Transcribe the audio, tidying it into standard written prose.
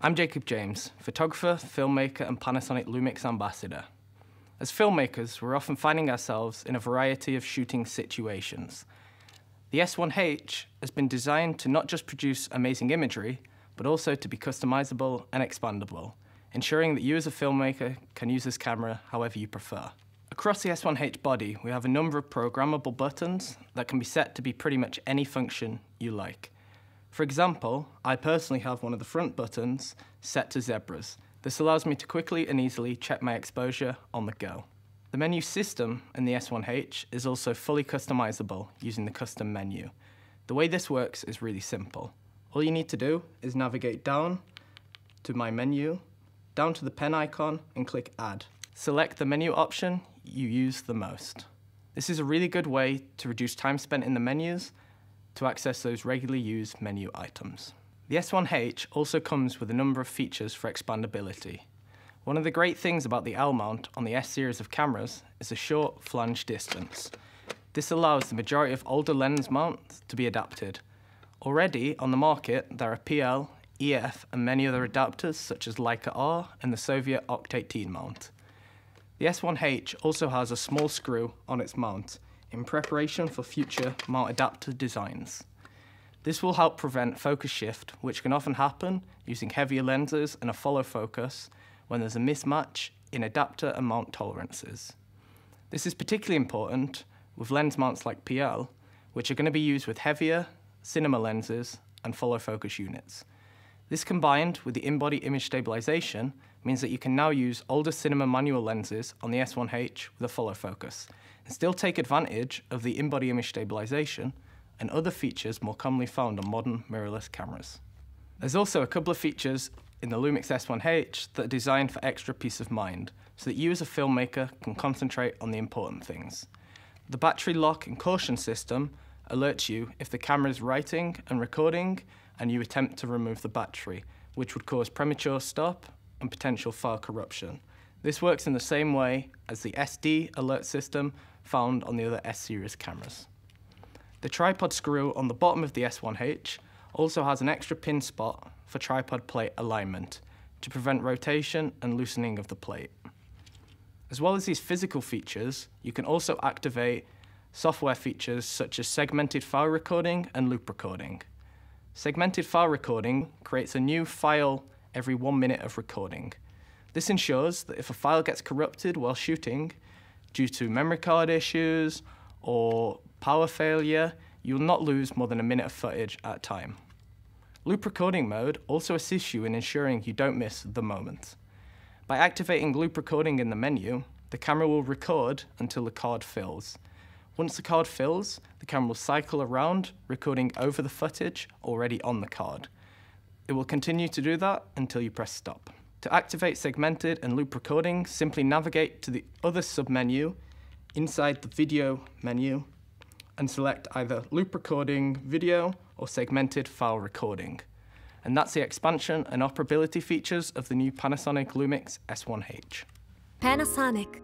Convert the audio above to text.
I'm Jacob James, photographer, filmmaker and Panasonic Lumix Ambassador. As filmmakers, we're often finding ourselves in a variety of shooting situations. The S1H has been designed to not just produce amazing imagery, but also to be customizable and expandable, ensuring that you as a filmmaker can use this camera however you prefer. Across the S1H body, we have a number of programmable buttons that can be set to be pretty much any function you like. For example, I personally have one of the front buttons set to zebras. This allows me to quickly and easily check my exposure on the go. The menu system in the S1H is also fully customizable using the custom menu. The way this works is really simple. All you need to do is navigate down to my menu, down to the pen icon and click Add. Select the menu option you use the most. This is a really good way to reduce time spent in the menus to access those regularly used menu items. The S1H also comes with a number of features for expandability. One of the great things about the L mount on the S series of cameras is a short flange distance. This allows the majority of older lens mounts to be adapted. Already on the market there are PL, EF and many other adapters such as Leica R and the Soviet Oct-18 mount. The S1H also has a small screw on its mount in preparation for future mount adapter designs. This will help prevent focus shift, which can often happen using heavier lenses and a follow focus when there's a mismatch in adapter and mount tolerances. This is particularly important with lens mounts like PL, which are going to be used with heavier cinema lenses and follow focus units. This combined with the in-body image stabilization means that you can now use older cinema manual lenses on the S1H with a follow focus and still take advantage of the in-body image stabilization and other features more commonly found on modern mirrorless cameras. There's also a couple of features in the Lumix S1H that are designed for extra peace of mind so that you as a filmmaker can concentrate on the important things. The battery lock and caution system alerts you if the camera is writing and recording and you attempt to remove the battery, which would cause premature stop and potential file corruption. This works in the same way as the SD alert system found on the other S-series cameras. The tripod screw on the bottom of the S1H also has an extra pin spot for tripod plate alignment to prevent rotation and loosening of the plate. As well as these physical features, you can also activate software features such as segmented file recording and loop recording. Segmented file recording creates a new file every 1 minute of recording. This ensures that if a file gets corrupted while shooting due to memory card issues or power failure, you will not lose more than a minute of footage at a time. Loop recording mode also assists you in ensuring you don't miss the moment. By activating loop recording in the menu, the camera will record until the card fills. Once the card fills, the camera will cycle around, recording over the footage already on the card. It will continue to do that until you press stop. To activate segmented and loop recording, simply navigate to the other submenu inside the video menu and select either loop recording video or segmented file recording. And that's the expansion and operability features of the new Panasonic Lumix S1H. Panasonic.